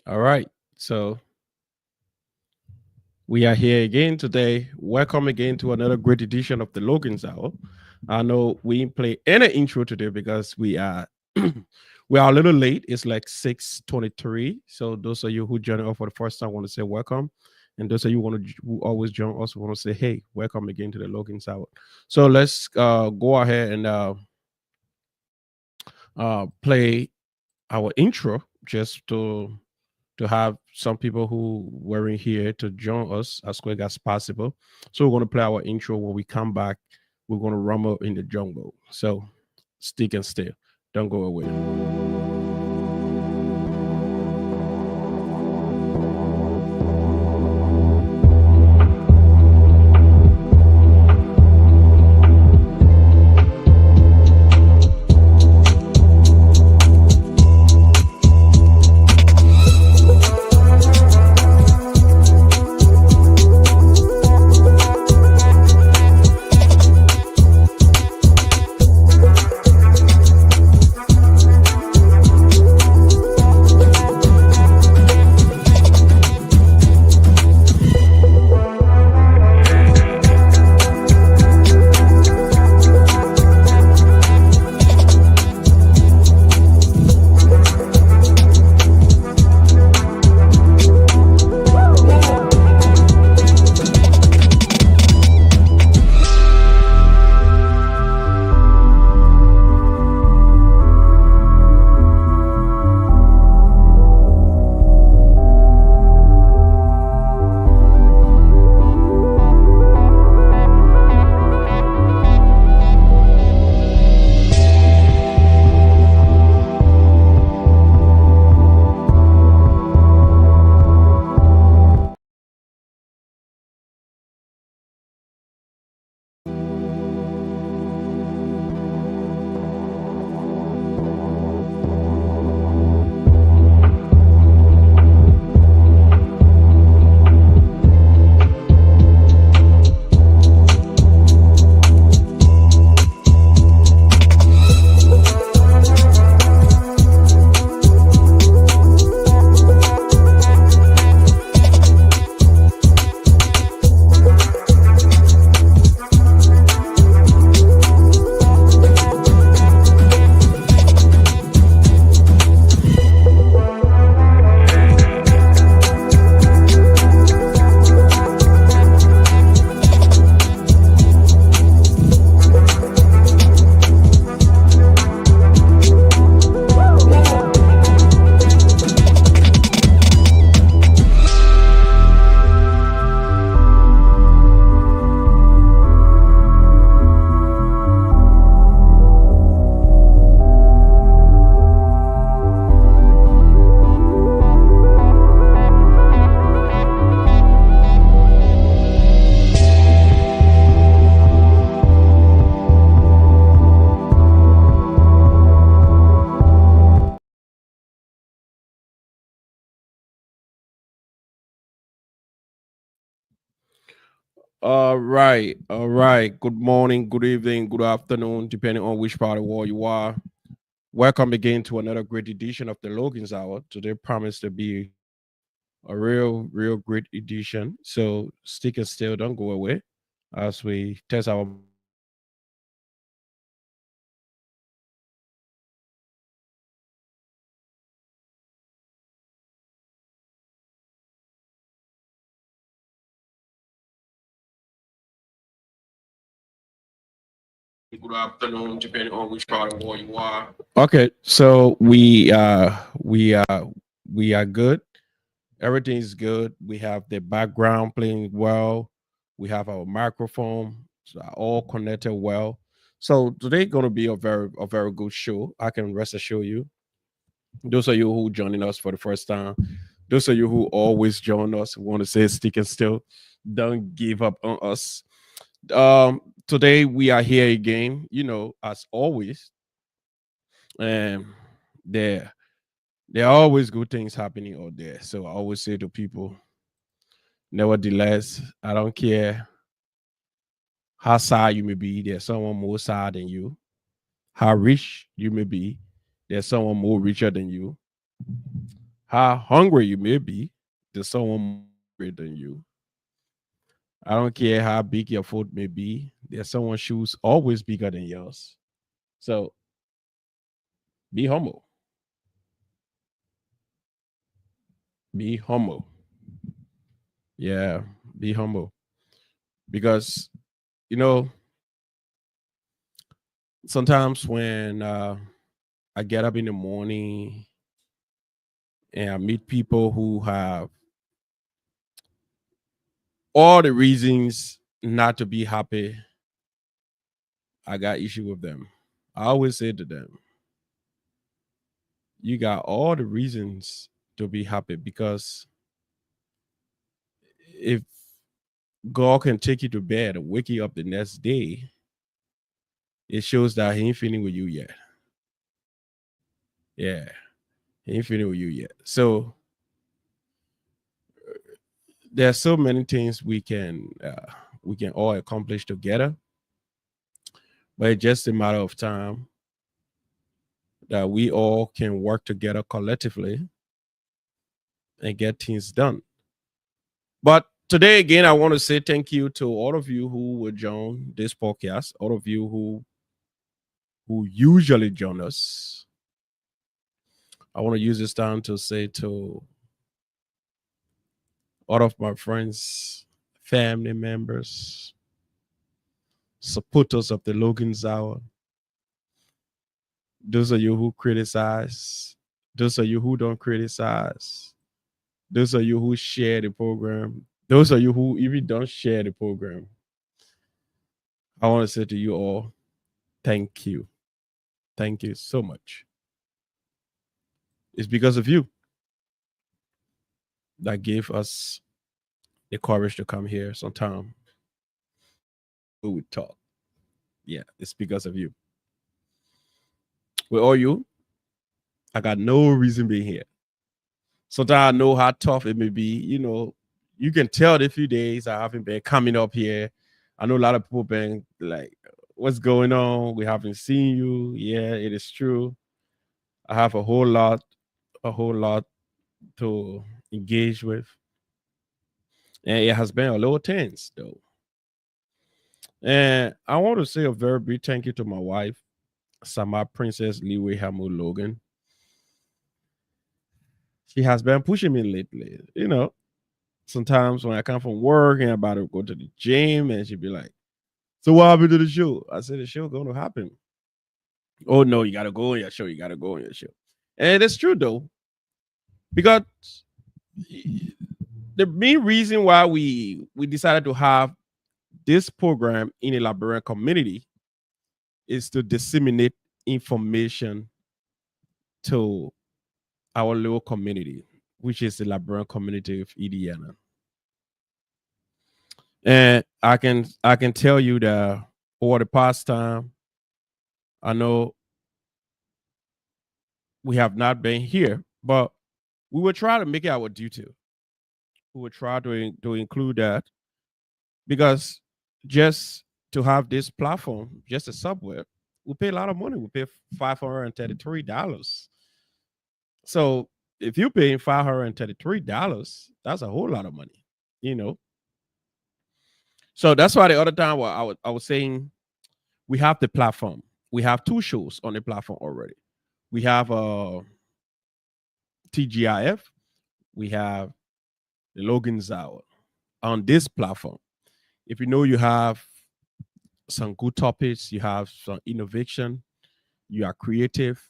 All right. So we are here again today. Welcome again to another great edition of the Logan's Hour. I know we didn't play any intro today because we are we are a little late. It's like 6:23. So those of you who join us for the first time want to say welcome. And those of you who always join us want to say, hey, welcome again to the Logan's Hour. So let's go ahead and play our intro just to have some people who weren't here to join us as quick as possible. So we're going to play our intro. When we come back, we're going to rumble in the jungle. So stick and stay. Don't go away. All right. All right. Good morning, good evening, good afternoon, depending on which part of the world you are. Welcome again to another great edition of the Logan's Hour. Today promised to be a real great edition. So stick and still, don't go away as we test our good afternoon, depending on which part of the world you are. Okay, so we are good. Everything's good. We have the background playing well. We have our microphone all connected well. So today gonna be a very good show. I can rest assure you. Those of you who joining us for the first time, those of you who always join us, want to say stick and still, don't give up on us. Today we are here again, as always. And there there are always good things happening out there. So I always say to people, nevertheless, I don't care how sad you may be, there's someone more sad than you. How rich you may be, there's someone more richer than you. how hungry you may be, there's someone more hungry than you. I don't care how big your foot may be, there's someone's shoes always bigger than yours. So be humble. Be humble. Yeah, be humble. Because, you know, sometimes when I get up in the morning and I meet people who have all the reasons not to be happy, I got issue with them. I always say to them, you got all the reasons to be happy because if God can take you to bed and wake you up the next day, it shows that He ain't feeling with you yet. Yeah, He ain't feeling with you yet. So there's so many things we can all accomplish together, but it's just a matter of time that we all can work together collectively and get things done. But today again, I want to say thank you to all of you who will join this podcast, all of you who usually join us. I want to use this time to say to all of my friends, family members, supporters of the Logan's Hour, those of you who criticize, those of you who don't criticize, those of you who share the program, those of you who even don't share the program. I want to say to you all, thank you. Thank you so much. It's because of you that gave us the courage to come here sometime. We would talk. Yeah, it's because of you. With all you, I got no reason being here. Sometimes I know how tough it may be. You can tell the few days I haven't been coming up here. I know a lot of people been like, what's going on? We haven't seen you. Yeah, it is true. I have a whole lot to engage with. And it has been a little tense though. And I want to say a very big thank you to my wife, Sama Princess Liwe Hamu Logan. She has been pushing me lately. Sometimes when I come from work and I'm about to go to the gym, and she'd be like, "So what happened to the show?" I said, "The show going to happen." Oh no, you gotta go on your show. You gotta go on your show. And it's true though, because the main reason why we decided to have this program in a Liberian community is to disseminate information to our little community, which is the Liberian community of Indiana. And I can tell you that over the past time, I know we have not been here, but we will try to make it our duty. We will try to include that because just to have this platform, just a subway, we pay a lot of money. We pay $533. So if you're paying $533, that's a whole lot of money, you know. So that's why the other time I was saying we have the platform. We have two shows on the platform already. We have TGIF. We have the Logan's Hour on this platform. If you know you have some good topics, you have some innovation, you are creative,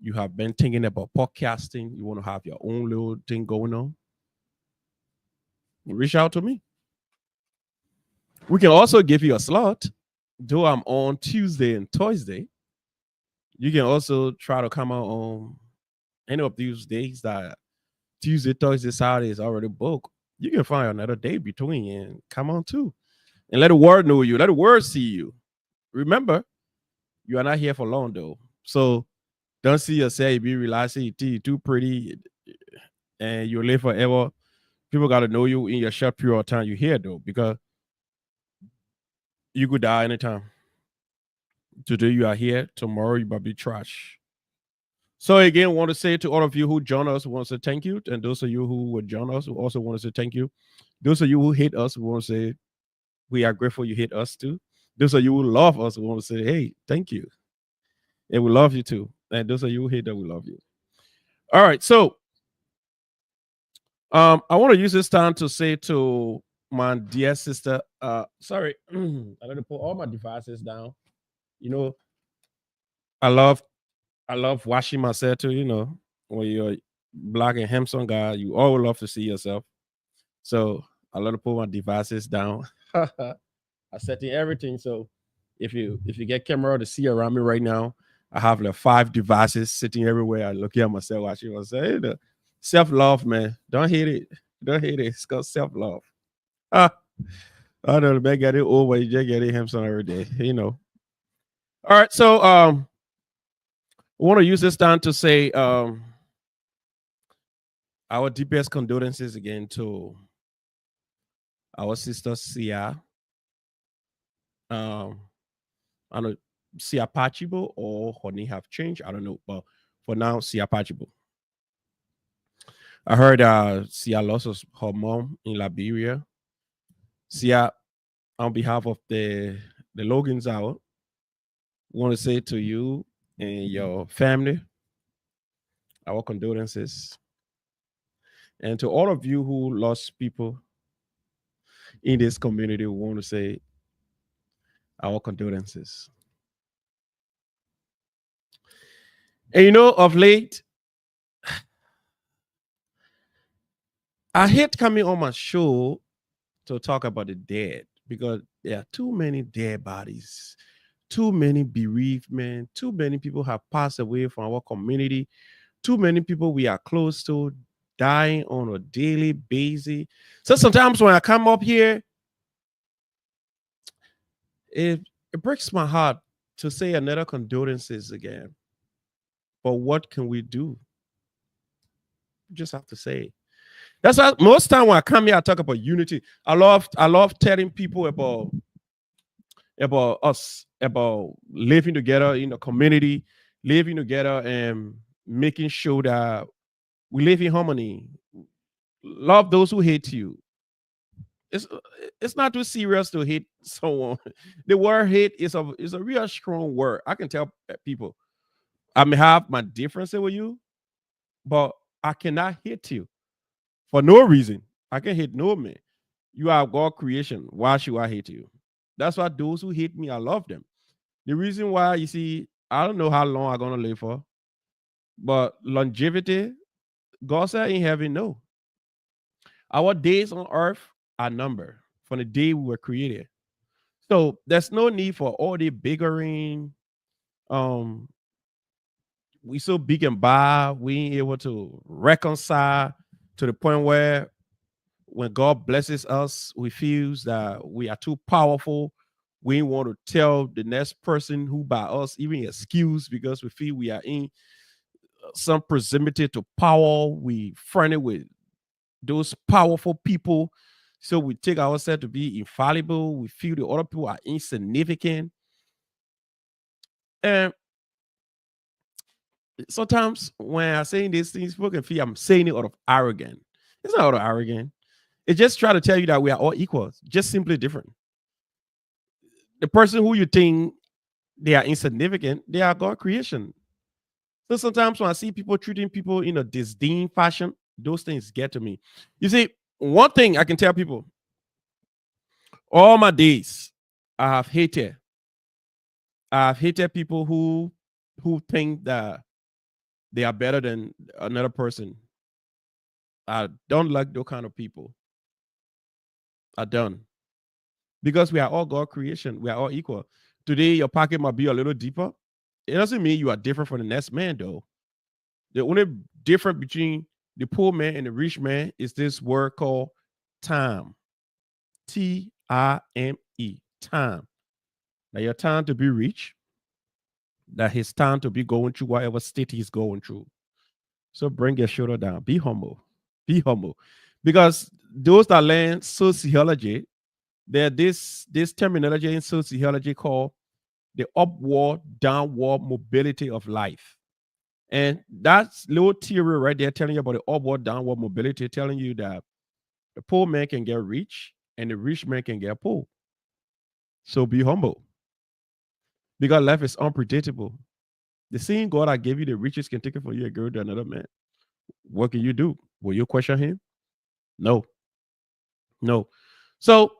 you have been thinking about podcasting, you want to have your own little thing going on, reach out to me. We can also give you a slot. Though I'm on Tuesday and Thursday, you can also try to come out on any of these days that Tuesday, Thursday, Saturday is already booked. You can find another day between and come on too. And let the world know you. Let the world see you. Remember, you are not here for long though. So don't see yourself you be relaxing, you too pretty, and you'll live forever. People gotta know you in your short period of time you're here though, because you could die anytime. Today you are here, tomorrow you might be trash. So again, want to say to all of you who join us, we want to say thank you, and those of you who would join us, we also want to say thank you. Those of you who hate us, we want to say we are grateful you hate us too. Those of you who love us, we want to say hey, thank you, and we love you too. And those of you who hate that, we love you. All right, so I want to use this time to say to my dear sister, sorry, I got to put all my devices down. You know, I love I love washing myself too. When you're black and handsome guy, you always love to see yourself. So I love to put my devices down. I setting everything. So if you get camera to see around me right now, I have like 5 devices sitting everywhere. I look at myself, watching myself. Self love, man. Don't hate it. Don't hate it. It's called self love. Ah, I know the man get it over. You just get it handsome every day. All right. So I want to use this time to say our deepest condolences again to our sister Sia. Um, I don't know, Sia Pachibo or her name have changed. I don't know, but for now, Sia Pachibo. I heard Sia lost her mom in Liberia. Sia, on behalf of the Logans out, want to say to you and your family our condolences, and to all of you who lost people in this community, we want to say our condolences. And of late, I hate coming on my show to talk about the dead because there are too many dead bodies, too many bereavement, too many people have passed away from our community, too many people we are close to dying on a daily basis. So sometimes when I come up here, it, it breaks my heart to say another condolences again. But what can we do? We just have to say. That's why most time when I come here, I talk about unity. I love telling people about us, about living together in the community, living together and making sure that we live in harmony. Love those who hate you. It's it's not too serious to hate someone. The word hate is a real strong word. I can tell people I may have my differences with you, but I cannot hate you for no reason. I can hate no man. You are God creation. Why should I hate you? That's why those who hate me, I love them. The reason why, you see, I don't know how long I'm gonna live for, but longevity, God said in heaven, no. Our days on earth are numbered from the day we were created. So there's no need for all the bickering. Um, we so big and bad, we ain't able to reconcile to the point where when God blesses us, we feel that we are too powerful. We want to tell the next person who by us even excuse because we feel we are in some proximity to power. We friendly with those powerful people. So we take ourselves to be infallible. We feel the other people are insignificant. And sometimes when I'm saying these things, people can feel I'm saying it out of arrogance. It's not out of arrogance. It just try to tell you that we are all equals, just simply different. The person who you think they are insignificant, they are God creation. So sometimes when I see people treating people in a disdain fashion, those things get to me. You see, one thing I can tell people, all my days, I have hated. I've hated people who think that they are better than another person. I don't like those kind of people. I don't. Because we are all God creation. We are all equal. Today, your pocket might be a little deeper. It doesn't mean you are different from the next man, though. The only difference between the poor man and the rich man is this word called time. Time. Time. Now your time to be rich, that his time to be going through whatever state he's going through. So bring your shoulder down. Be humble. Be humble. Because those that learn sociology, there this terminology in sociology called the upward, downward mobility of life. And that's little theory right there telling you about the upward, downward mobility, telling you that the poor man can get rich and the rich man can get poor. So be humble because life is unpredictable. The same God that gave you the riches can take it for you and go to another man. What can you do? Will you question him? No, no. So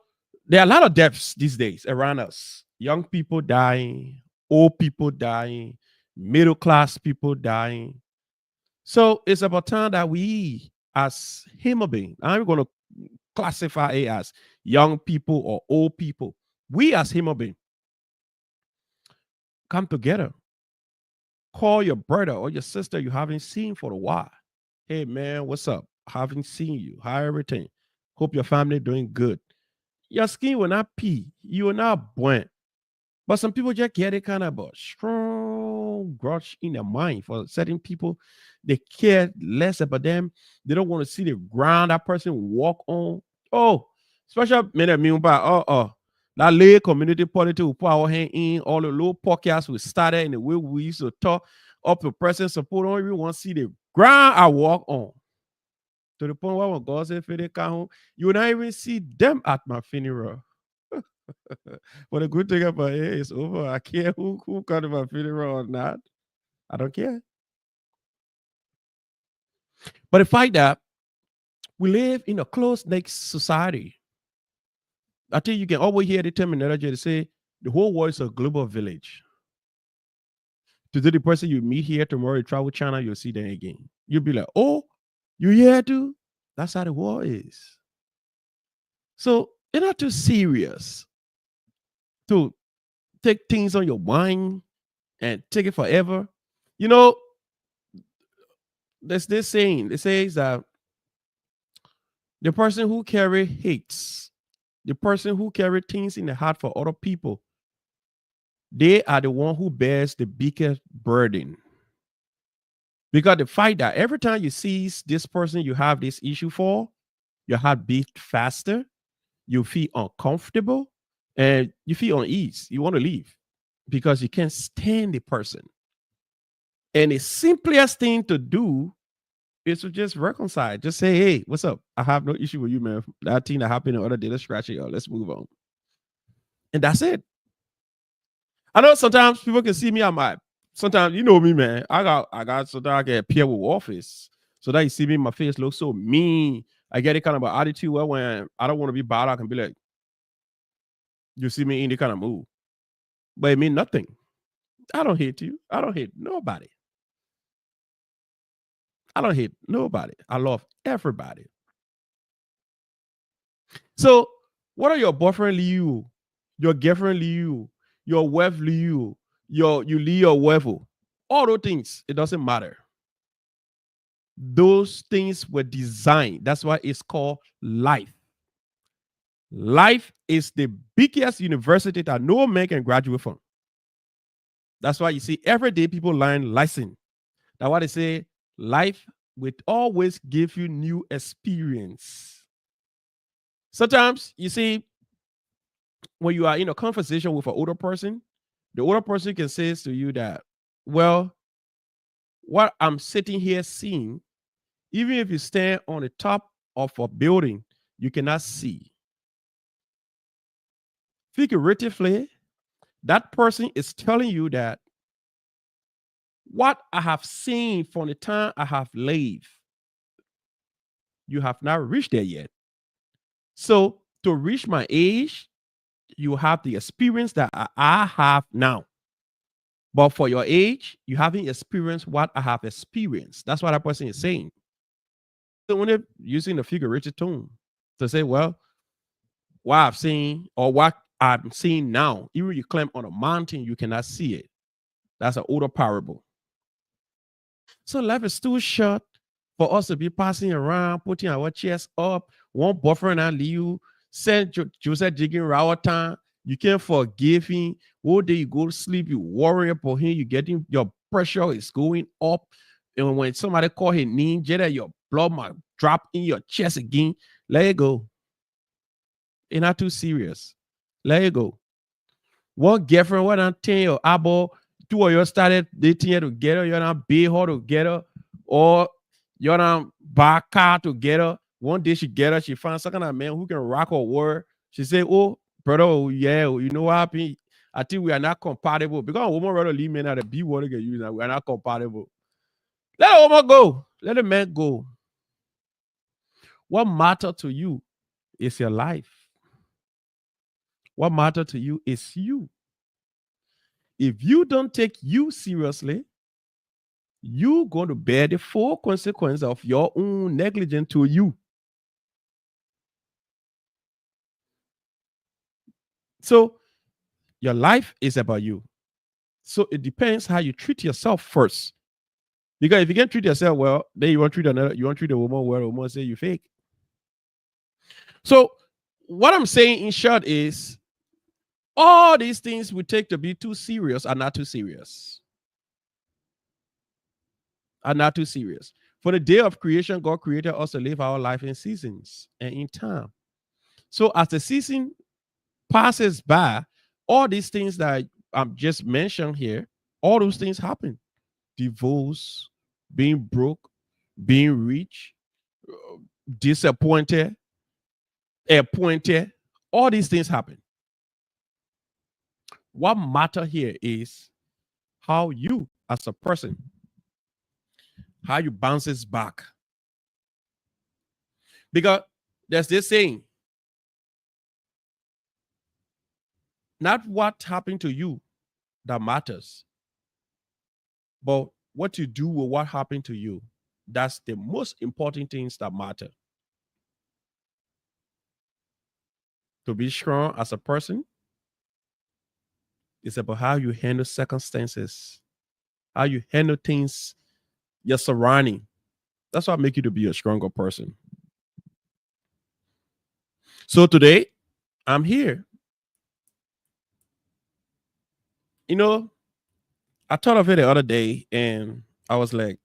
there are a lot of deaths these days around us. Young people dying, old people dying, middle class people dying. So it's about time that we, as human beings, I'm going to classify it as young people or old people. We as human beings come together. Call your brother or your sister you haven't seen for a while. Hey man, what's up? Haven't seen you. How everything? Hope your family doing good. Your skin will not pee. You will not burn. But some people just get it kind of a strong grudge in their mind for certain people. They care less about them. They don't want to see the ground that person walk on. Oh, special men that mean by that lay community politics will put our hand in all the little podcasts we started in the way we used to talk up to present support. Don't even want to see the ground I walk on. To the point where when God said, "Fede come home," you will not even see them at my funeral. But the good thing about it is over. I care who come to my funeral or not. I don't care. But the fact that we live in a close-knit society, I think you can always hear the terminology to say the whole world is a global village. Today, the person you meet here tomorrow, you travel China, you'll see them again. You'll be like, oh, you here too? That's how the world is. So it's not too serious to take things on your mind and take it forever. You know, there's this saying. It says that the person who carry hates, the person who carry things in the heart for other people, they are the one who bears the biggest burden. Because the fact that every time you see this person you have this issue for, your heart beats faster, you feel uncomfortable, and you feel unease. You want to leave because you can't stand the person. And the simplest thing to do is to just reconcile. Just say, hey, what's up? I have no issue with you, man. That thing that happened the other day, let's scratch it out. Let's move on. And that's it. I know sometimes people can see me on my sometimes you know me, man. I got sometimes I get appear with office. So that you see me, my face looks so mean. I get it kind of an attitude where when I don't want to be bad, I can be like, you see me in the kind of mood. But it means nothing. I don't hate you. I don't hate nobody. I don't hate nobody. I love everybody. So, what are your boyfriend leave you, your girlfriend leave you, your wife leave you, you leave your wife? All those things, it doesn't matter. Those things were designed. That's why it's called life. Life is the biggest university that no man can graduate from. That's why you see every day people learn lesson. That's why they say life will always give you new experience. Sometimes you see when you are in a conversation with an older person, the older person can say to you that, well, what I'm sitting here seeing, even if you stand on the top of a building, you cannot see. Figuratively, that person is telling you that what I have seen from the time I have lived, you have not reached there yet. So to reach my age, you have the experience that I have now. But for your age, you haven't experienced what I have experienced. That's what that person is saying. So when they're using the figurative tone to say, well, what I've seen or what I'm seeing now, even you climb on a mountain, you cannot see it. That's an older parable. So life is too short for us to be passing around, putting our chest up, one boyfriend and leave, send Joseph digging around time. You can't forgive him. One day you go to sleep, you worry about him, you getting your pressure is going up. And when somebody call his name, just your blood might drop in your chest again. Let it go. It's not too serious. Let it go. One girlfriend, what I'm telling you, abo, two of you started dating here together, you're not be her together, or you're not buy car together. One day she get her, she find some kind of man who can rock her world. She say, "Oh, brother, oh, yeah, oh, you know what happened? I think we are not compatible because a woman rather leave men at the B word get you. We are not compatible. Let a woman go. Let a man go. What matter to you is your life. What matter to you is you. If you don't take you seriously, you going to bear the full consequence of your own negligence to you. So your life is about you. So it depends how you treat yourself first. Because if you can treat yourself well, then you want to treat another, you want to treat a woman well, a woman say you fake. So what I'm saying in short is all these things we take to be too serious are not too serious. Are not too serious. For the day of creation, God created us to live our life in seasons and in time. So as the season passes by, all these things that I'm just mentioned here, all those things happen. Divorce, being broke, being rich, uh, disappointed, appointed, all these things happen. What matter here is how you as a person, how you bounces back. Because there's this saying, not what happened to you that matters, but what you do with what happened to you. That's the most important things that matter. To be strong as a person is about how you handle circumstances, how you handle things, your surrounding. That's what make you to be a stronger person. So today, I'm here. You know, I thought of it the other day and I was like,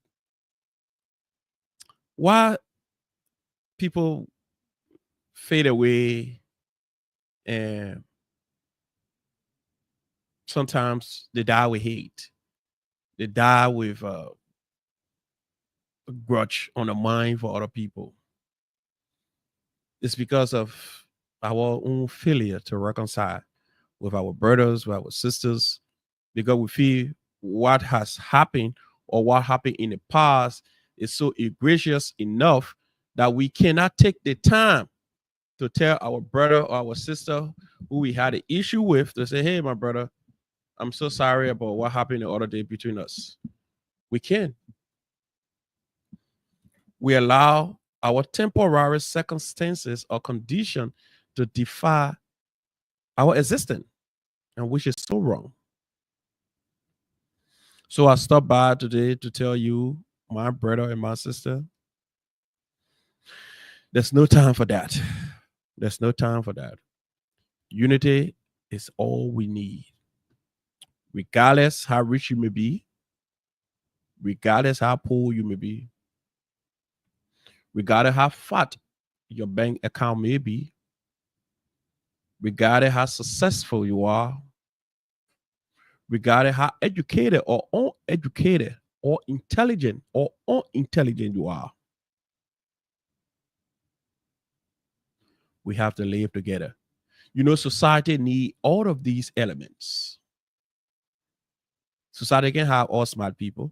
why people fade away and sometimes they die with hate. They die with a grudge on the mind for other people. It's because of our own failure to reconcile with our brothers, with our sisters, because we feel what has happened or what happened in the past is so egregious enough that we cannot take the time to tell our brother or our sister who we had an issue with to say, hey, my brother, I'm so sorry about what happened the other day between us. We can. We allow our temporary circumstances or condition to defy our existence, and which is so wrong. So I stopped by today to tell you, my brother and my sister, there's no time for that. There's no time for that. Unity is all we need. Regardless how rich you may be, regardless how poor you may be, regardless how fat your bank account may be, regardless how successful you are, regardless how educated or uneducated or intelligent or unintelligent you are, we have to live together. You know, society need all of these elements. Society can have all smart people.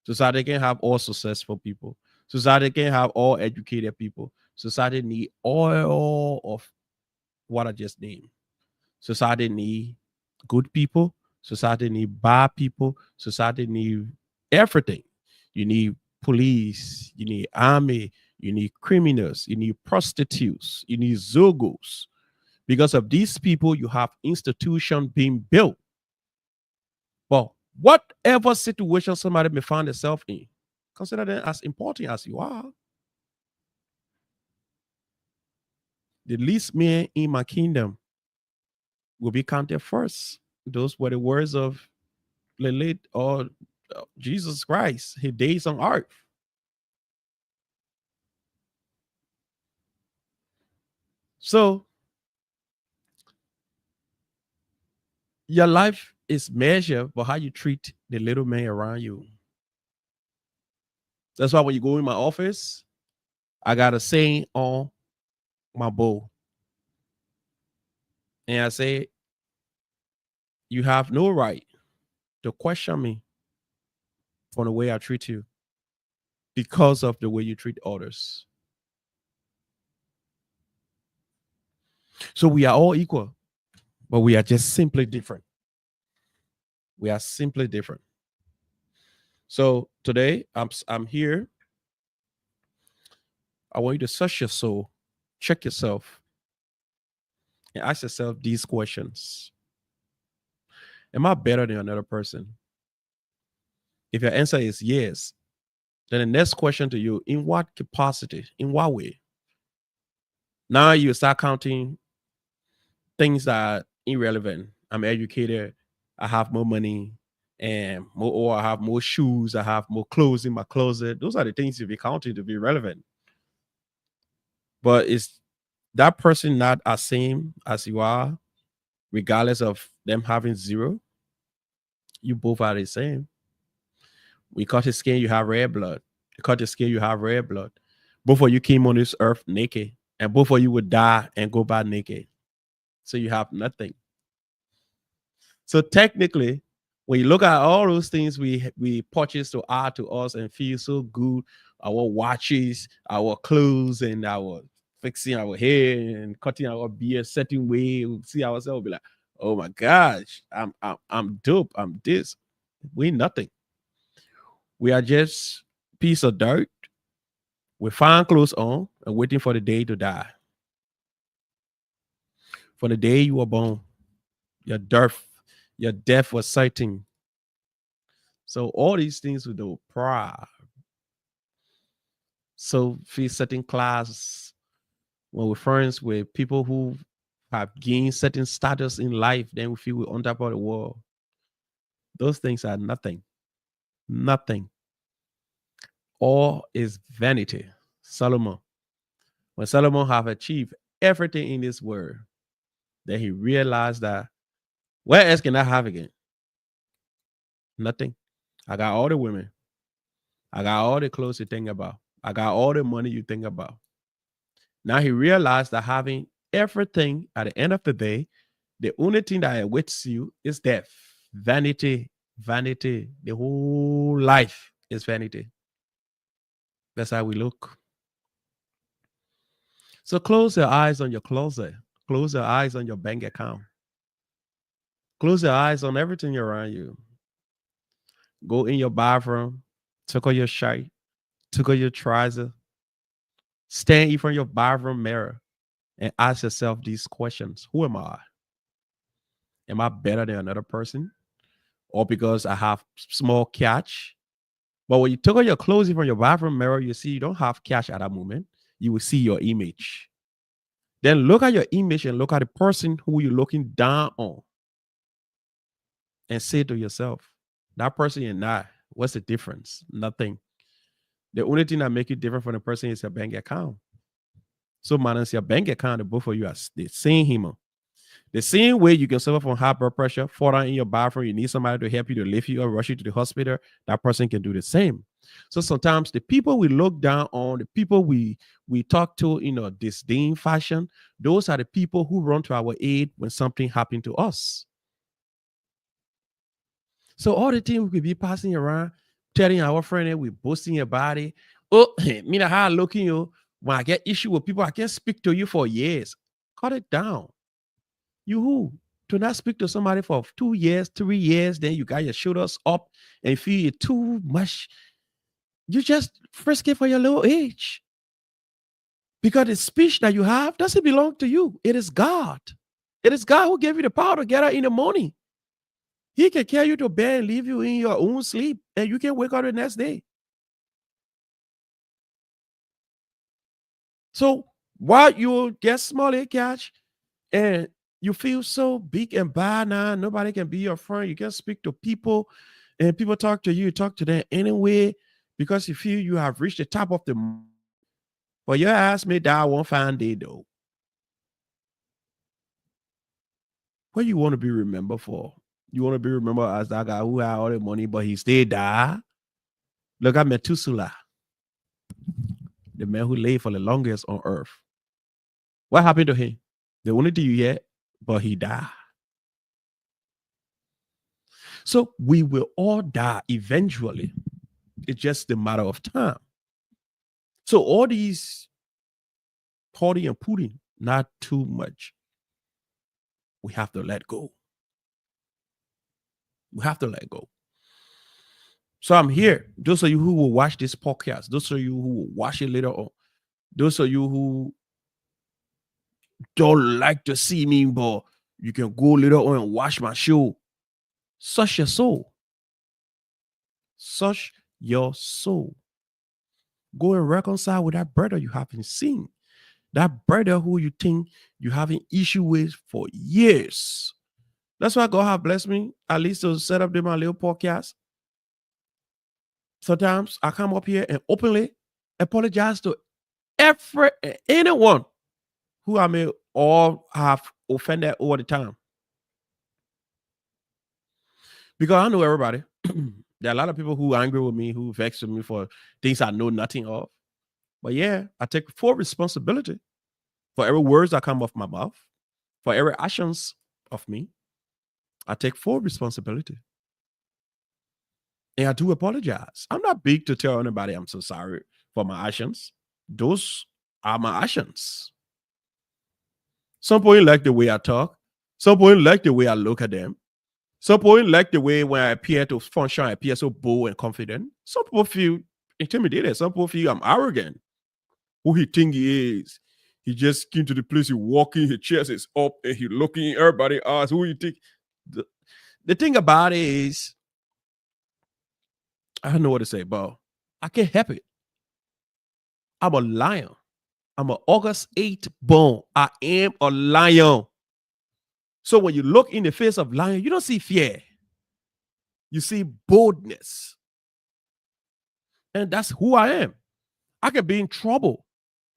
Society can have all successful people. Society can have all educated people. Society need all of what I just named. Society need good people. Society need bad people. Society need everything. You need police. You need army. You need criminals. You need prostitutes. You need zogos. Because of these people, you have institution being built. But whatever situation somebody may find themselves in, consider them as important as you are. The least man in my kingdom will be counted first. Those were the words of the late or Jesus Christ, his days on earth. So your life is measured by how you treat the little man around you. That's why when you go in my office, I got a saying on my bowl. And I say, you have no right to question me for the way I treat you because of the way you treat others. So we are all equal, but we are just simply different. We are simply different. So today I'm here. I want you to search your soul, check yourself, and ask yourself these questions. Am I better than another person? If your answer is yes, then the next question to you, in what capacity? In what way? Now you start counting things that are irrelevant. I'm educated, I have more money, and more, or I have more shoes, I have more clothes in my closet. Those are the things to be counting to be relevant. But is that person not as same as you are, regardless of them having zero? You both are the same. We cut his skin, you have red blood. You cut his skin, you have red blood. Both of you came on this earth naked, and both of you would die and go back naked. So you have nothing. So technically, when you look at all those things we purchase to add to us and feel so good, our watches, our clothes, and our fixing our hair and cutting our beard certain way, we see ourselves be like, oh my gosh, I'm dope, I'm this. We nothing. We are just piece of dirt with fine clothes on and waiting for the day to die. For the day you were born, your death was certain. So all these things with the pride. So feel certain class when we're friends with people who have gained certain status in life, then we feel we're on top of the world. Those things are nothing. Nothing. All is vanity. Solomon. When Solomon have achieved everything in this world, then he realized that where else can I have again? Nothing. I got all the women. I got all the clothes you think about. I got all the money you think about. Now he realized that having everything at the end of the day, the only thing that awaits you is death. Vanity, vanity. The whole life is vanity. That's how we look. So close your eyes on your closet. Close your eyes on your bank account. Close your eyes on everything around you. Go in your bathroom, take off your shirt, take off your trouser, stand in front of your bathroom mirror and ask yourself these questions. Who am I? Am I better than another person? Or because I have small catch? But when you take off your clothes in front of your bathroom mirror, you see you don't have cash at that moment. You will see your image. Then look at your image and look at the person who you're looking down on and say to yourself, that person and I, what's the difference? Nothing. The only thing that makes you different from the person is your bank account. So minus your bank account, the both of you are the same human. The same way you can suffer from high blood pressure, fall down in your bathroom, you need somebody to help you to lift you or rush you to the hospital, that person can do the same. So sometimes the people we look down on, the people we talk to in a disdain fashion, those are the people who run to our aid when something happened to us. So all the things we could be passing around, telling our friend that we're boasting about it. Oh, me know how I looking you. When I get issue with people, I can't speak to you for years. Cut it down. You who? To not speak to somebody for 2 years, 3 years, then you got your shoulders up and feel it too much. You just frisk it for your little age. Because the speech that you have doesn't belong to you. It is God. It is God who gave you the power to get up in the morning. He can carry you to bed and leave you in your own sleep, and you can wake up the next day. So while you get small catch and you feel so big and bad now, nobody can be your friend. You can speak to people, and people talk to you, talk to them anyway, because you feel you have reached the top of the mountain. But your ass may die one fine day, though. What you want to be remembered for? You want to be remembered as that guy who had all the money, but he stayed there. Look at Methuselah, the man who lived for the longest on earth. What happened to him? They only do yet, but he died. So we will all die eventually. It's just a matter of time. So all these party and Putin, not too much. We have to let go. We have to let go. So I'm here. Those of you who will watch this podcast, those of you who will watch it later on, those of you who don't like to see me, but you can go later on and watch my show. Search your soul. Search your soul. Go and reconcile with that brother you haven't seen. That brother who you think you having issue with for years. That's why God have blessed me, at least to set up my little podcast. Sometimes I come up here and openly apologize to anyone who I may all have offended all the time. Because I know everybody. There are a lot of people who are angry with me, who vex with me for things I know nothing of. But yeah, I take full responsibility for every words that come off my mouth, for every actions of me. I take full responsibility. And I do apologize. I'm not big to tell anybody I'm so sorry for my actions. Those are my actions. Some people like the way I talk. Some people like the way I look at them. Some people like the way when I appear to function, I appear so bold and confident. Some people feel intimidated. Some people feel I'm arrogant. Who he think he is. He just came to the place, he walking, his chest is up, and he looking, everybody asks, who you think? The thing about it is, I don't know what to say, but I can't help it. I'm a lion. I'm an August 8th born. I am a lion. So when you look in the face of lion, you don't see fear. You see boldness. And that's who I am. I can be in trouble.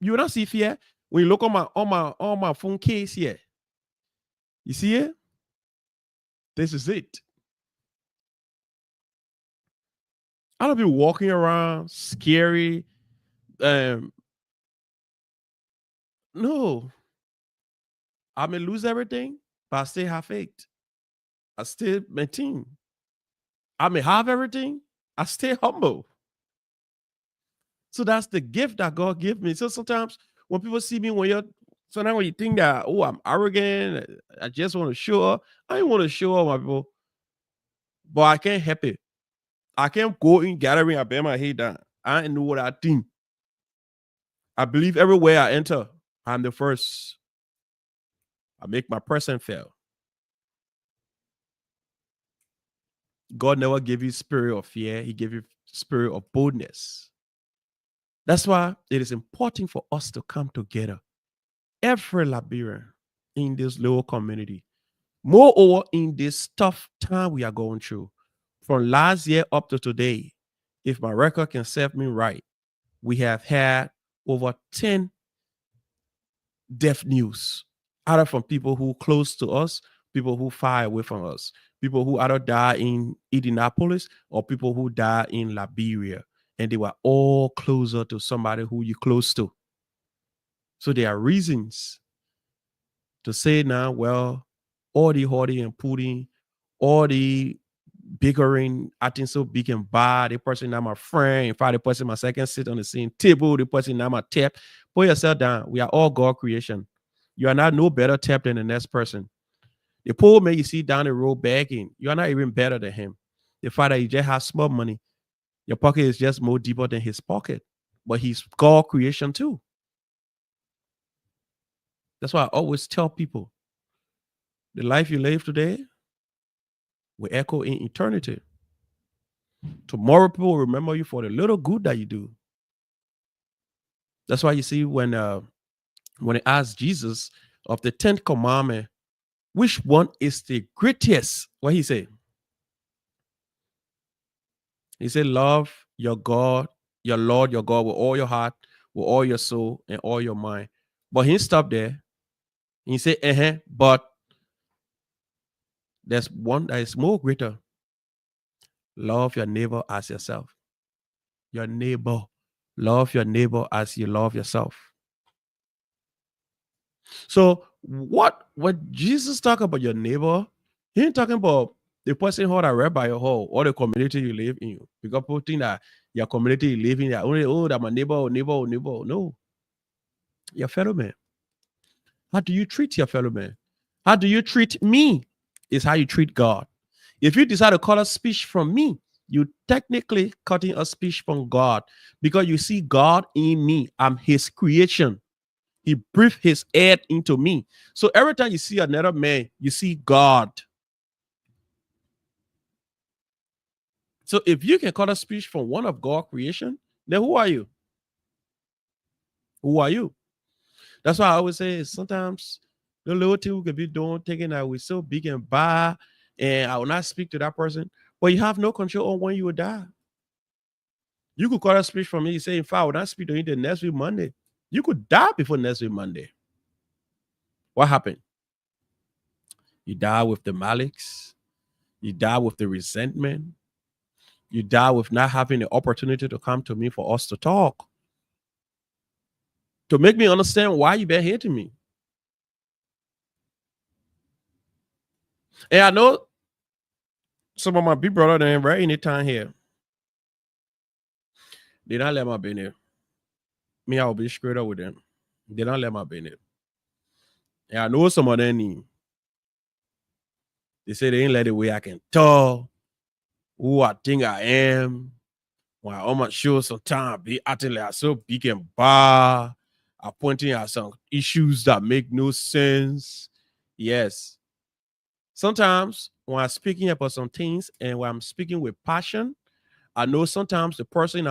You don't see fear. When you look on my phone case here, you see it? This is it. I don't be walking around scary. No, I may lose everything, but I still have faith. I still maintain. I may have everything, I stay humble. So that's the gift that God gave me. So sometimes when people see me, sometimes when you think that, oh, I'm arrogant, I just want to show up. I don't want to show up, my people. But I can't help it. I can't go in gathering, I bear my head down. I know what I think. I believe everywhere I enter, I'm the first. I make my present fail. God never gave you spirit of fear. He gave you spirit of boldness. That's why it is important for us to come together. Every Liberian in this little community. Moreover, in this tough time we are going through, from last year up to today, if my record can serve me right, we have had over 10 death news, either from people who close to us, people who far away from us, people who either die in Indianapolis or people who die in Liberia, and they were all closer to somebody who you close to. So there are reasons to say now, well, all the hoarding and putting, all the bickering, acting so big and bad, the person not my friend, in fact, the person my second sit on the same table, the person not my tap. Put yourself down. We are all God creation. You are not no better tap than the next person. The poor man you see down the road begging, you are not even better than him. The fact that you just have small money, your pocket is just more deeper than his pocket. But he's God creation too. That's why I always tell people, the life you live today will echo in eternity. Tomorrow, people will remember you for the little good that you do. That's why you see when they asked Jesus of the 10th commandment, which one is the greatest? What he said? He said, love your God, your Lord, your God with all your heart, with all your soul, and all your mind. But he didn't stop there. He said, but There's one that is more greater. Love your neighbor as yourself. Your neighbor. Love your neighbor as you love yourself. So what when Jesus talk about your neighbor, he ain't talking about the person who that read by your home or the community you live in. Because people think that your community you live in, that only that my neighbor, neighbor, neighbor. No, your fellow man. How do you treat your fellow man? How do you treat me? Is how you treat God. If you decide to cut a speech from me, you technically cutting a speech from God because you see God in me. I'm his creation. He breathed his air into me. So every time you see another man, you see God. So if you can cut a speech from one of God's creation, then who are you? Who are you? That's why I always say sometimes the little thing we could be doing, thinking that we're so big and bad, and I will not speak to that person, but you have no control on when you will die. You could cut a speech from me, you say, if I will not speak to you the next week Monday, you could die before next week Monday. What happened? You die with the malice, you die with the resentment, you die with not having the opportunity to come to me for us to talk, to make me understand why you been hating me. And I know some of my big brother they ain't right anytime here. They don't let my business. Me, I will be straight up with them. They don't let my business. And I know some of them need. They say they ain't let the way I can talk, who I think I am. When I on my show sometimes be acting like so big and bar, I pointing at some issues that make no sense. Yes. Sometimes when I'm speaking about some things and when I'm speaking with passion, I know sometimes the person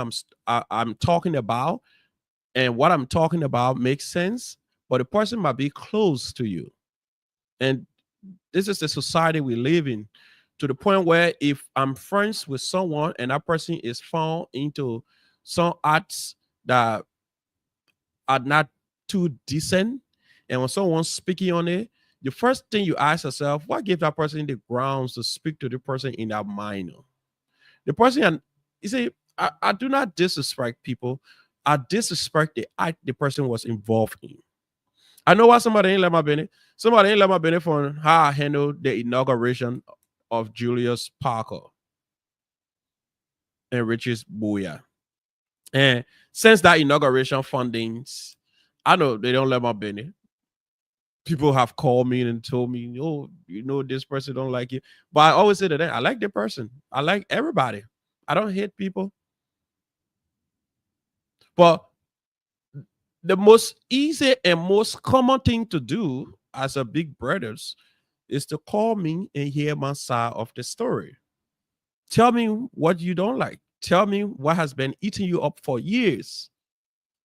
I'm talking about and what I'm talking about makes sense, but the person might be close to you. And this is the society we live in, to the point where if I'm friends with someone and that person is found into some acts that are not too decent, and when someone's speaking on it, the first thing you ask yourself, what gave that person the grounds to speak to the person in that manner? The person, and you see, I do not disrespect people. I disrespect the act the person was involved in. I know why somebody ain't let my business. Somebody ain't let my business for how I handled the inauguration of Julius Parker and Richard Boya. And since that inauguration fundings, I know they don't let my business. People have called me and told me, oh, you know, this person don't like you. But I always say to them, I like the person. I like everybody. I don't hate people. But the most easy and most common thing to do as a big brothers is to call me and hear my side of the story. Tell me what you don't like. Tell me what has been eating you up for years.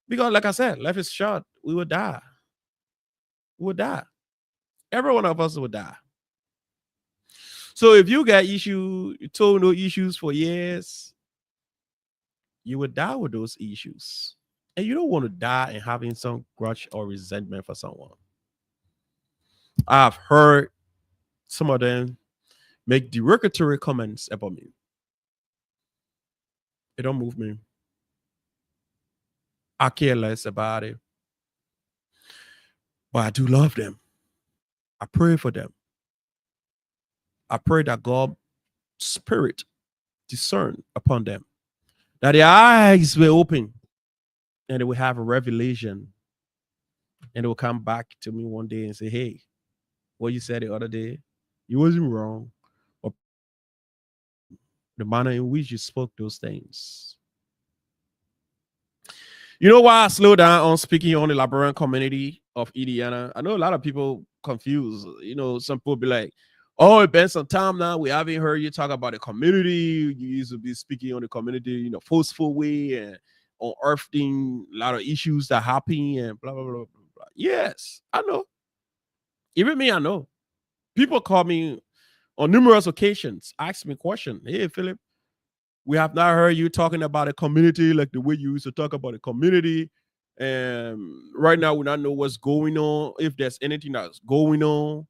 Because, like I said, life is short. We will die. We will die. Every one of us will die. So if you got issue, you told no issues for years, you would die with those issues. And you don't want to die and having some grudge or resentment for someone. I've heard some of them make derogatory comments about me. It don't move me. I care less about it. But I do love them. I pray for them. I pray that God's spirit discern upon them. That their eyes will open and they will have a revelation. And they will come back to me one day and say, hey, what you said the other day, you wasn't wrong. Or the manner in which you spoke those things. You know why I slow down on speaking on the Liberian community of Indiana? I know a lot of people confused. You know, some people be like, oh, it's been some time now. We haven't heard you talk about the community. You used to be speaking on the community in a forceful way and unearthing a lot of issues that happen and blah, blah, blah, blah, blah. Yes, I know. Even me, I know. People call me on numerous occasions, ask me question. Hey, Philip, we have not heard you talking about a community like the way you used to talk about a community. And right now, we don't know what's going on, if there's anything that's going on.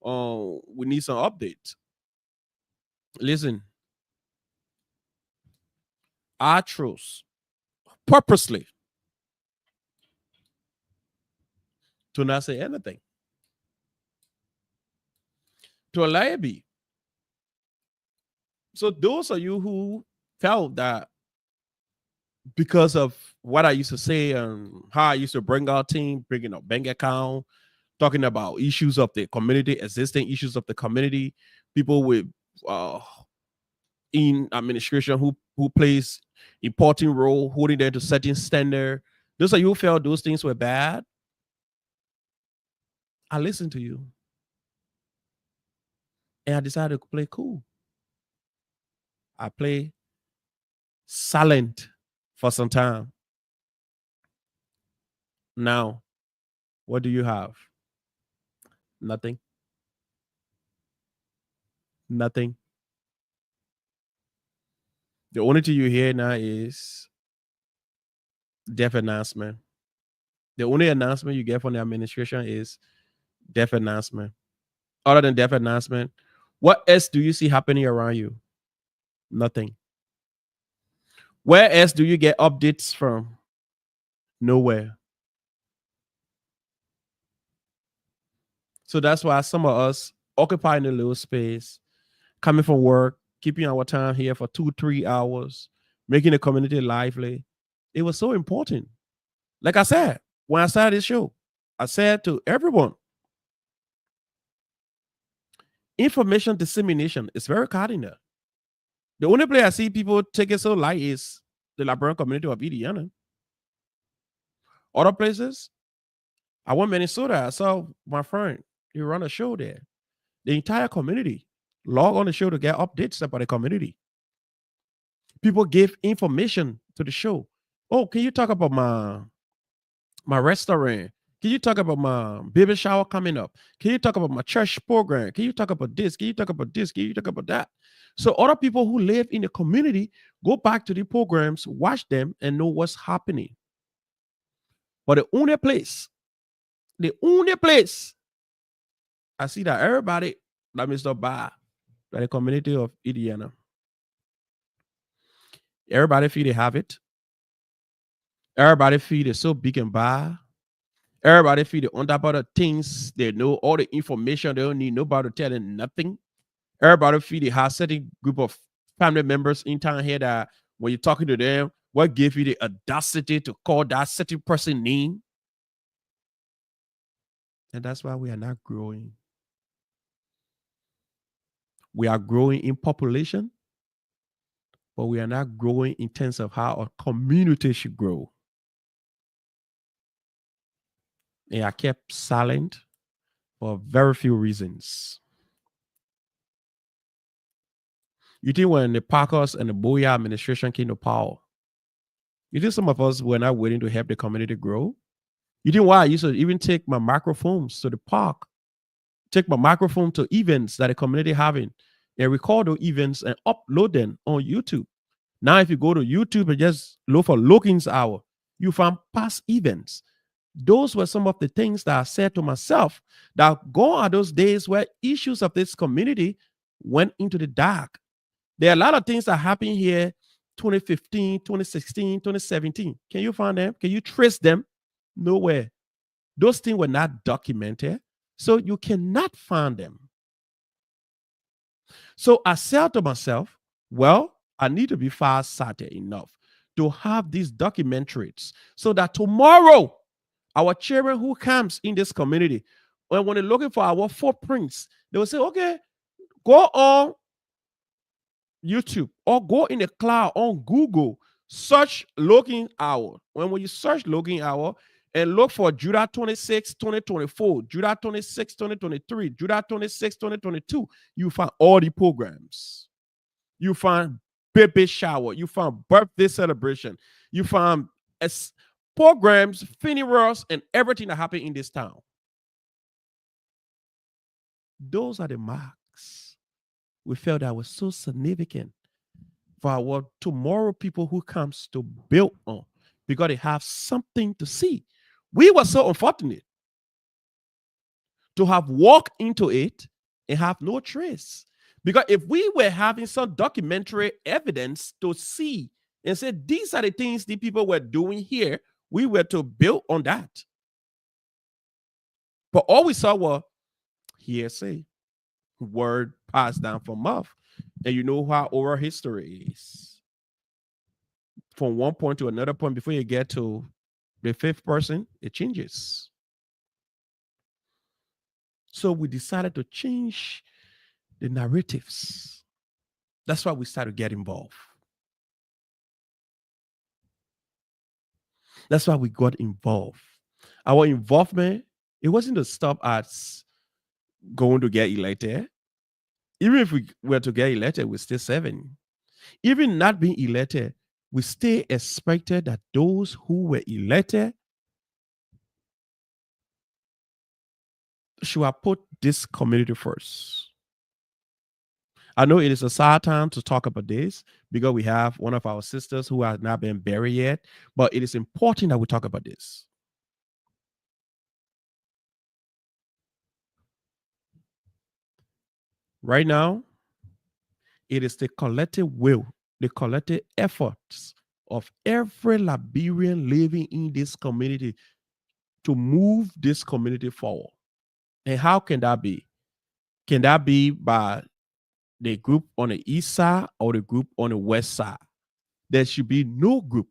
we need some updates. Listen, I chose purposely to not say anything, to allow it be. So those of you who felt that because of what I used to say and how I used to bring our team, bringing up bank account, talking about issues of the community, existing issues of the community, people with uh, in administration who plays important role, holding them to certain standard. Those of you who felt those things were bad, I listened to you and I decided to play cool. I play silent for some time. Now, what do you have? Nothing. Nothing. The only thing you hear now is death announcement. The only announcement you get from the administration is death announcement. Other than death announcement, what else do you see happening around you? Nothing. Where else do you get updates from? Nowhere. So that's why some of us occupying a little space, coming from work, keeping our time here for 2, 3 hours, making the community lively. It was so important. Like I said, when I started this show, I said to everyone, information dissemination is very cardinal. The only place I see people take it so light is the Liberian community of Indiana. Other places, I went to Minnesota. I saw my friend. He run a show there. The entire community log on the show to get updates about the community. People give information to the show. Oh, can you talk about my restaurant? Can you talk about my baby shower coming up? Can you talk about my church program? Can you talk about this? Can you talk about this? Can you talk about that? So other people who live in the community go back to the programs, watch them, and know what's happening. But the only place I see that everybody that Mr. Ba, that the community of Indiana, everybody feel they have it. Everybody feel they're so big and bad. Everybody feel they on top of the things. They know all the information. They don't need nobody to tell them nothing. Everybody feel they have certain group of family members in town here that when you're talking to them, what gave you the audacity to call that certain person name? And that's why we are not growing. We are growing in population, but we are not growing in terms of how a community should grow. And I kept silent for very few reasons. You think when the Parkers and the Boya administration came to power, you think some of us were not willing to help the community grow? You think why I used to even take my microphones to the park, take my microphone to events that the community having, and record those events and upload them on YouTube. Now, if you go to YouTube and just look for Logan's Hour, you find past events. Those were some of the things that I said to myself that gone are those days where issues of this community went into the dark. There are a lot of things that happened here 2015, 2016, 2017. Can you find them? Can you trace them? Nowhere. Those things were not documented, so you cannot find them. So I said to myself, well, I need to be far-sighted enough to have these documentaries so that tomorrow our children who comes in this community, when they're looking for our footprints, they will say, okay, go on YouTube or go in the cloud on Google, search Logan Hour. When you search Logan Hour and look for Judah 26, 2024, Judah 26, 2023, Judah 26, 2022, you find all the programs. You find baby shower, you find birthday celebration, you find programs, funerals, and everything that happened in this town. Those are the marks we felt that was so significant for our tomorrow people who comes to build on because they have something to see. We were so unfortunate to have walked into it and have no trace. Because if we were having some documentary evidence to see and say these are the things the people were doing here, we were to build on that. But all we saw was hearsay, word passed down from mouth. And you know how oral history is. From one point to another point, before you get to the fifth person, it changes. So we decided to change the narratives. That's why we started to get involved. That's why we got involved. Our involvement, it wasn't to stop us going to get elected. Even if we were to get elected, we're still serving. Even not being elected, we still expected that those who were elected should have put this community first. I know it is a sad time to talk about this because we have one of our sisters who has not been buried yet, but it is important that we talk about this. Right now, it is the collective will, the collective efforts of every Liberian living in this community to move this community forward. And how can that be? Can that be by the group on the east side or the group on the west side? There should be no group.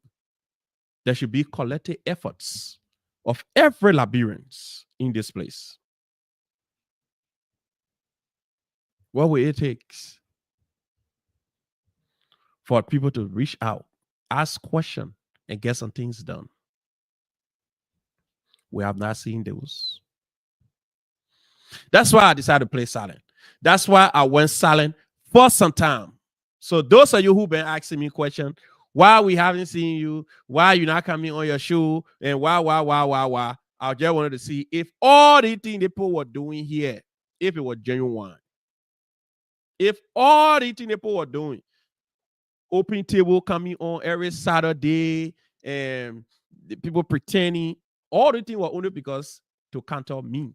There should be collective efforts of every Liberians in this place. What will it take for people to reach out, ask questions, and get some things done? We have not seen those. That's why I decided to play silent. That's why I went silent for some time. So those of you who've been asking me questions, why we haven't seen you, why you not coming on your show, and why, I just wanted to see if all the things people were doing here, if it was genuine. If all the things people were doing, open table coming on every Saturday, and the people pretending, all the things were only because to counter me.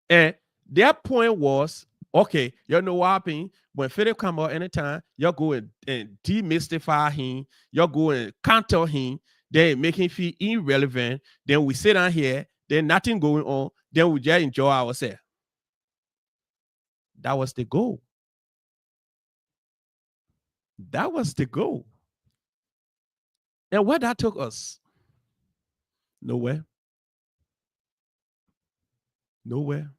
And their point was, okay, you know what happened? When Philip come out anytime, you go and demystify him, you go and counter him, then make him feel irrelevant. Then we sit down here, then nothing going on, then we just enjoy ourselves. That was the goal. That was the goal. And where that took us? Nowhere. Nowhere.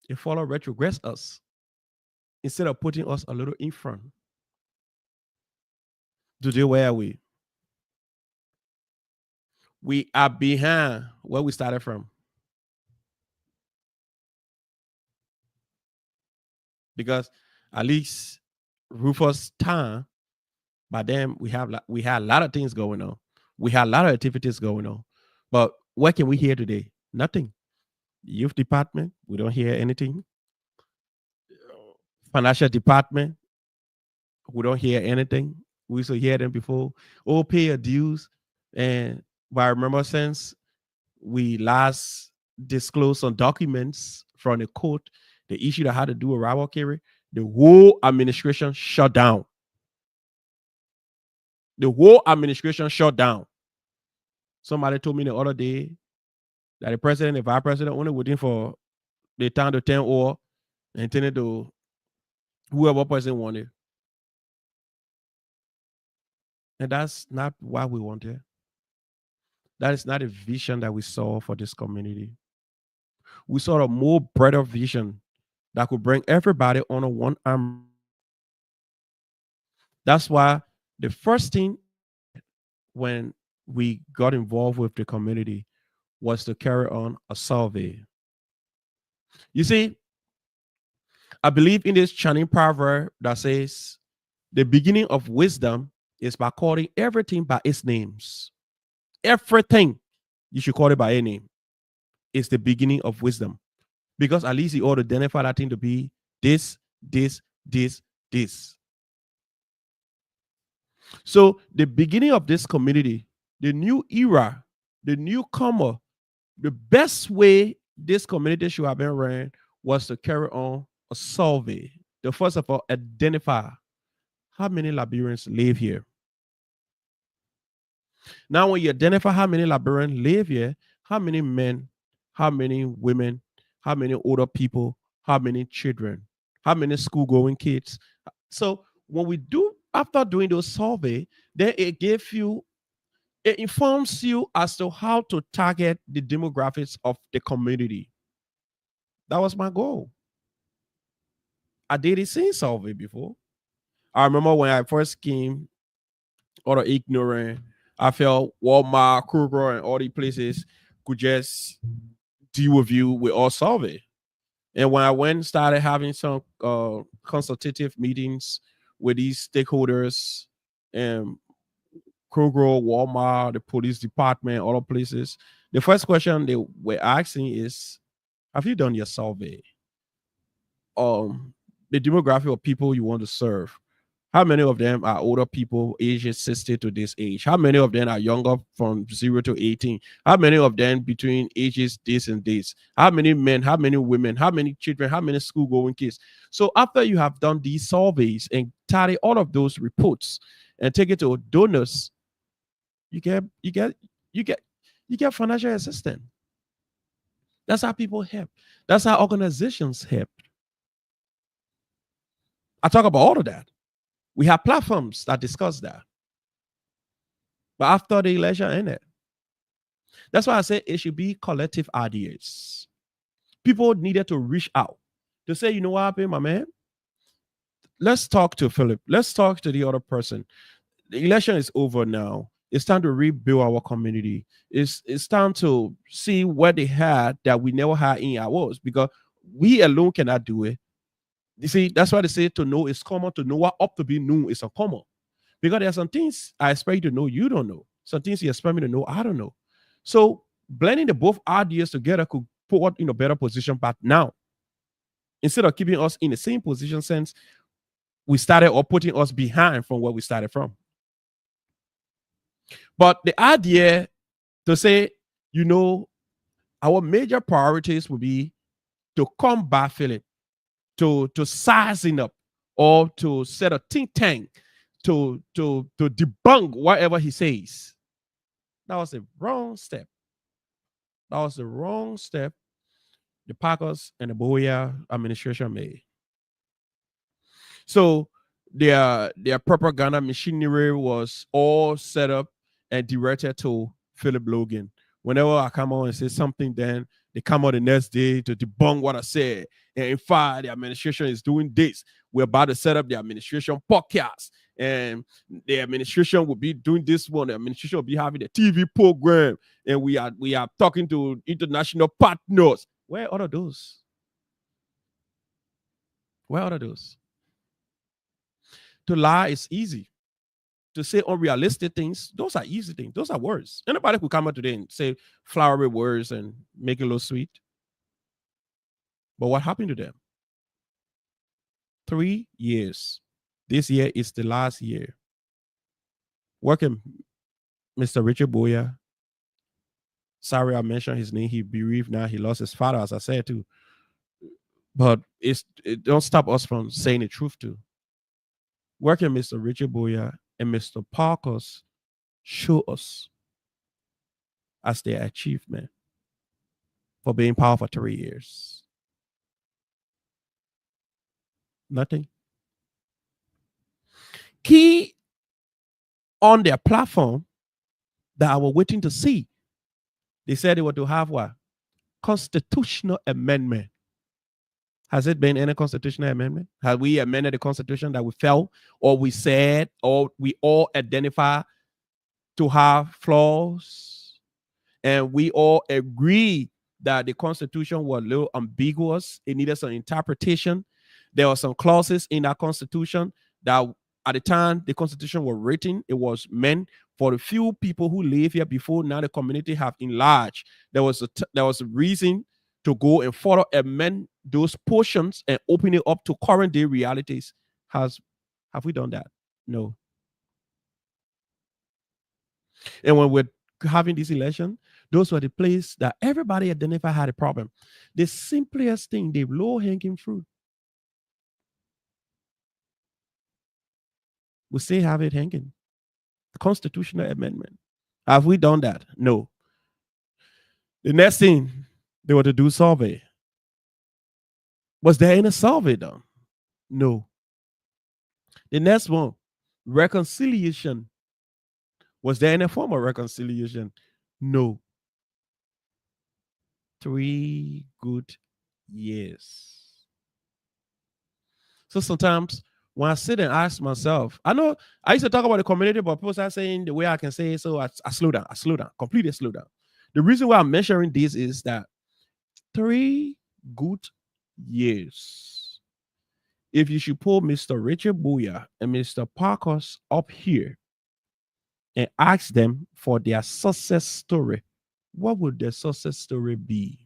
It followed retrogress us instead of putting us a little in front. Today, where are we? We are behind where we started from. Because at least Rufus time, by then we had a lot of things going on. We had a lot of activities going on. But what can we hear today? Nothing. Youth department, we don't hear anything. Financial department, we don't hear anything. We used to hear them before. Oh, pay your dues. And but I remember since we last disclosed some documents from the court, the issue that had to do with rival carry, the whole administration shut down. The whole administration shut down. Somebody told me the other day that the president and vice president only waiting for the time to turn or intended to whoever person wanted. And that's not what we wanted. That is not a vision that we saw for this community. We saw a more broader vision that could bring everybody on a one arm. That's why the first thing when we got involved with the community was to carry on a survey. You see, I believe in this Chinese proverb that says, the beginning of wisdom is by calling everything by its names. Everything you should call it by a name. It's the beginning of wisdom. Because at least you ought to identify that thing to be this, this, this, this. So the beginning of this community, the new era, the newcomer The best way this community should have been ran was to carry on a survey. To first of all identify how many Liberians live here. Now, when you identify how many Liberians live here, how many men, how many women, how many older people, how many children, how many school going kids. So when we do after doing those survey, then it informs you as to how to target the demographics of the community. That was my goal. I did it since survey before. I remember when I first came out of ignorant, I felt Walmart, Kroger, and all these places could just deal with you with all survey. And when I went and started having some consultative meetings with these stakeholders and Kroger, Walmart, the police department, all the places, the first question they were asking is, have you done your survey? The demographic of people you want to serve. How many of them are older people, ages 60 to this age? How many of them are younger from 0 to 18? How many of them between ages this and this? How many men, how many women, how many children, how many school going kids? So after you have done these surveys and tally all of those reports and take it to donors, you get you get you get you get financial assistance. That's how people help. That's how organizations help. I talk about all of that. We have platforms that discuss that. But after the election ended, that's why I say it should be collective ideas. People needed to reach out to say, you know what happened, my man? Let's talk to Philip. Let's talk to the other person. The election is over now. It's time to rebuild our community. It's time to see what they had that we never had in ours, because we alone cannot do it. You see, that's why they say to know is common, to know what up to be known is uncommon. Because there are some things I expect you to know, you don't know. Some things you expect me to know, I don't know. So blending the both ideas together could put us in a better position. But now, instead of keeping us in the same position since we started, or putting us behind from where we started from. But the idea to say, you know, our major priorities will be to combat Philip, to sizing up, or to set a think tank to debunk whatever he says. That was a wrong step. That was the wrong step the Packers and the Boya administration made. So their propaganda machinery was all set up and directed to Philip Logan. Whenever I come on and say something, then they come on the next day to debunk what I said. And in fact, the administration is doing this. We're about to set up the administration podcast. And the administration will be doing this one. The administration will be having a TV program. And we are talking to international partners. Where are those? Where are those? To lie is easy. To say unrealistic things, those are easy things. Those are words. Anybody could come up today and say flowery words and make it look sweet. But what happened to them? 3 years. This year is the last year. Welcome, Mr. Richard Boya. Sorry, I mentioned his name. He bereaved now. He lost his father, as I said too. But it don't stop us from saying the truth too. Working Mr. Richard Boya and Mr. Parker's show us as their achievement for being power for 3 years. Nothing. Key on their platform that I was waiting to see. They said they were to have what? Constitutional amendment. Has it been any constitutional amendment? Have we amended the Constitution that we felt, or we said, or we all identify to have flaws? And we all agree that the Constitution was a little ambiguous. It needed some interpretation. There were some clauses in that Constitution that at the time the Constitution was written, it was meant for the few people who live here before. Now the community have enlarged. There was a reason to go and further amend those portions and open it up to current day realities. Have we done that? No. And when we're having this election, those were the place that everybody identified had a problem. The simplest thing, the low hanging fruit, we still have it hanging. The constitutional amendment. Have we done that? No. The next thing, they were to do survey. Was there any survey done? No. The next one, reconciliation. Was there any form of reconciliation? No. 3 good years. So sometimes when I sit and ask myself, I know I used to talk about the community, but people start saying the way I can say it, so I slow down. I slow down, completely slow down. The reason why I'm mentioning this is that 3 good years. If you should pull Mr. Richard Booyah and Mr. Parkers up here and ask them for their success story, what would their success story be?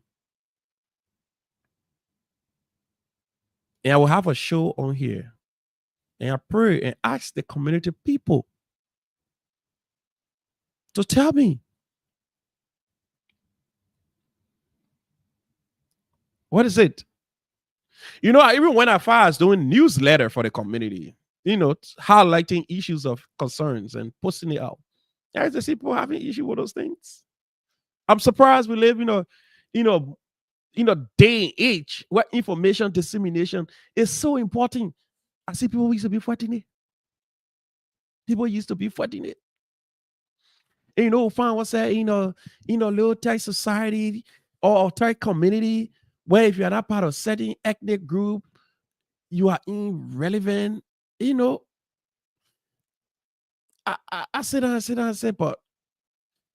And I will have a show on here. And I pray and ask the community people to tell me, what is it? I even went as far as doing newsletter for the community, highlighting issues of concerns and posting it out. There's just people having issue with those things. I'm surprised we live day and age where information dissemination is so important. I see people used to be fighting it. People used to be fighting it. And find what's that, little tight society or tight community where if you're not part of certain ethnic group, you are irrelevant. I sit down and say, but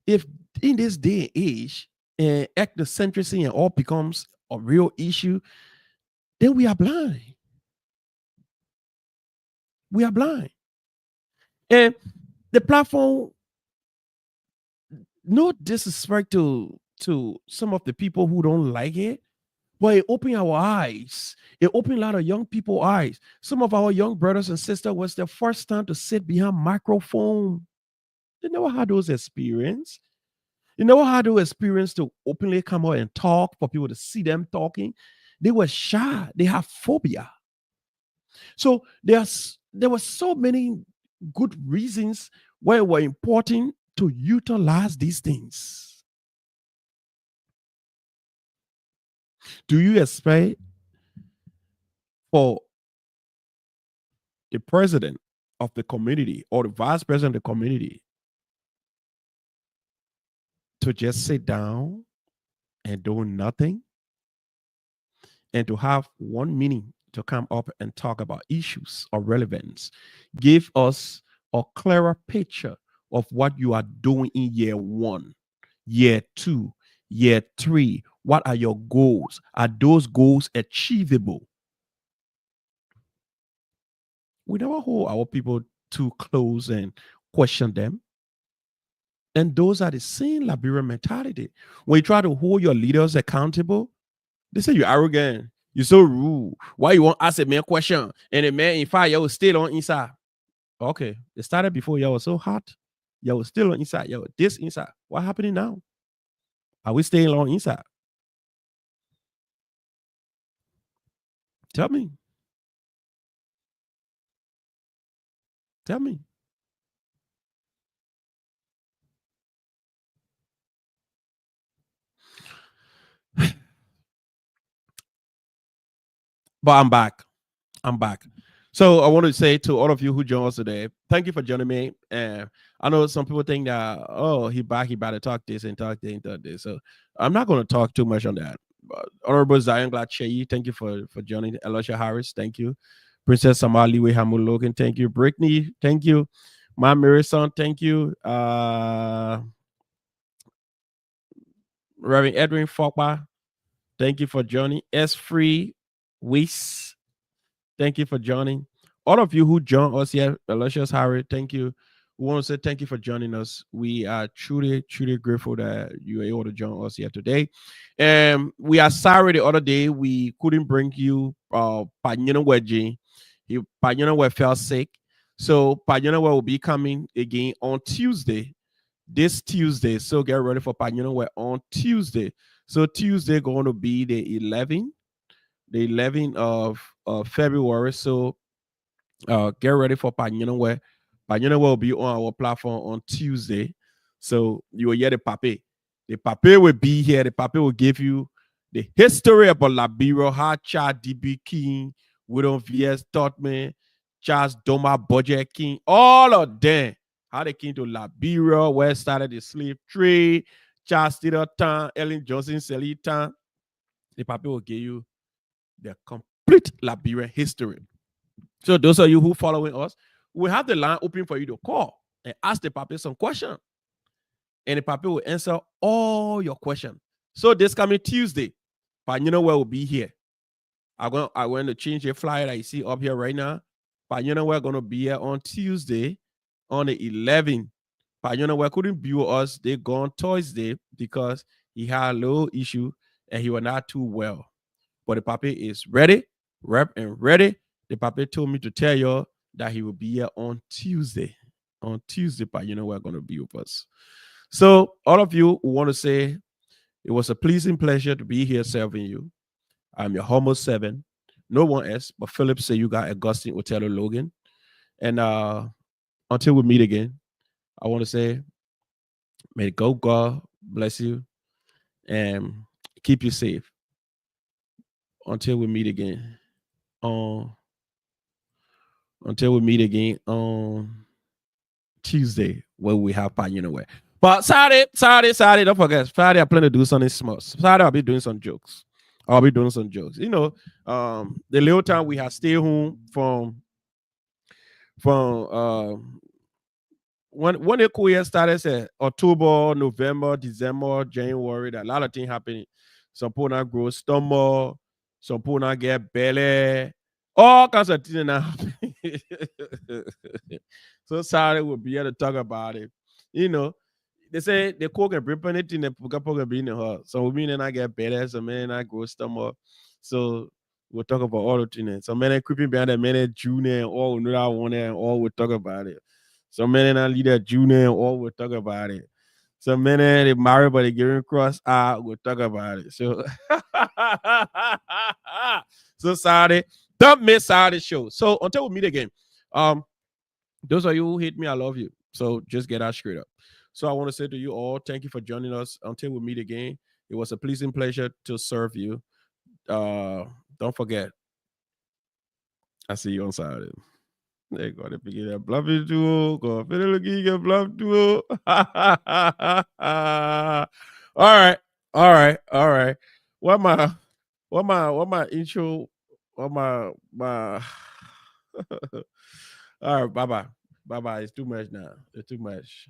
if in this day and age, ethnocentrism and all becomes a real issue, then we are blind. We are blind. And the platform, no disrespect to some of the people who don't like it, but it opened our eyes. It opened a lot of young people's eyes. Some of our young brothers and sisters was their first time to sit behind microphone. They never had those experience. You never had those experience to openly come out and talk for people to see them talking. They were shy. They have phobia. So there were so many good reasons why it were important to utilize these things. Do you expect for the president of the community or the vice president of the community to just sit down and do nothing and to have one meeting to come up and talk about issues of relevance? Give us a clearer picture of what you are doing in year 1, year 2, year 3. What are your goals? Are those goals achievable? We never hold our people too close and question them. And those are the same Liberian mentality. When you try to hold your leaders accountable, they say you're arrogant, you're so rude. Why you won't ask a man question? And the man in fact you was still on inside. Okay, it started before you was so hot. You was still on inside. You this inside. What happening now? Are we staying on inside? Tell me. Tell me. But I'm back. I'm back. So I want to say to all of you who joined us today, thank you for joining me. And I know some people think that, oh, he about to talk this and talk this and talk this. So I'm not going to talk too much on that. But Honorable Zion Glad Cheyi, thank you for joining. Elisha Harris, thank you. Princess Samaliwe Hamu Logan, thank you. Brittany, thank you. My Marison, thank you. Reverend Edwin Fokpa, thank you for joining. S Free Weiss, thank you for joining. All of you who joined us here, Aloysius Harry, thank you. We want to say thank you for joining us. We are truly, truly grateful that you were able to join us here today. And we are sorry the other day we couldn't bring you Panyana Wedgie. Panyana fell sick. So Panyana will be coming again on Tuesday. this Tuesday. So get ready for Panunaware on Tuesday. So Tuesday going to be the 11th of February. So get ready for Panunaware. Panunaware will be on our platform on Tuesday. So you will hear the pape. The pape will be here. The pape will give you the history about Liberia, how Charles DB King, William V.S. Totman, Charles Doma Budget King, all of them, how they came to Liberia, where started the slave trade, Charles Town, Ellen Johnson, Sally Town. The pape will give you the complete Liberian history. So those of you who following us, we have the line open for you to call and ask the papi some question, and the papi will answer all your questions. So this coming Tuesday, Panunaware will be here. I'm going to change the flyer that you see up here right now. Panunaware going to be here on Tuesday on the 11th. Panunaware couldn't be with us. They gone Thursday because he had a little issue and he was not too well. But the papi is ready, rep and ready. The papi told me to tell y'all that he will be here on Tuesday. On Tuesday, Panunaware going to be with us. So all of you who want to say it was a pleasing pleasure to be here serving you. I'm your Homo 7. No one else but Philip say you got Augustine Otelo Logan. And until we meet again, I want to say may God bless you and keep you safe. Until we meet again. Until we meet again on Tuesday where we have Panunaware. But Saturday, don't forget, Friday I plan to do something small. Saturday I'll be doing some jokes. I'll be doing some jokes. You know, the little time we have stay home from when the cool year started, say October, November, December, January, that a lot of things happening. Some people not grow stomach, some people not get belly, all kinds of things now happen. So sorry we'll be here to talk about it. You know, they say the cook can bring anything that can be in her. So we mean I get better, some men I grow stomach. So we'll talk about all the things. Some men creeping behind the men junior and all we know that one and all we'll talk about it. Some men are leader junior and all we'll talk about it. Some men they married but they giving cross we'll talk about it. So so sorry. Don't miss out the show. So until we meet again, those of you who hate me, I love you. So just get that straight up. So I want to say to you all, thank you for joining us. Until we meet again, it was a pleasing pleasure to serve you. Don't forget, I see you on Saturday. They got to begin that bluffing duo. Go finish looking at bluff duo. All right. What my intro? What my all right, bye bye. It's too much now. It's too much.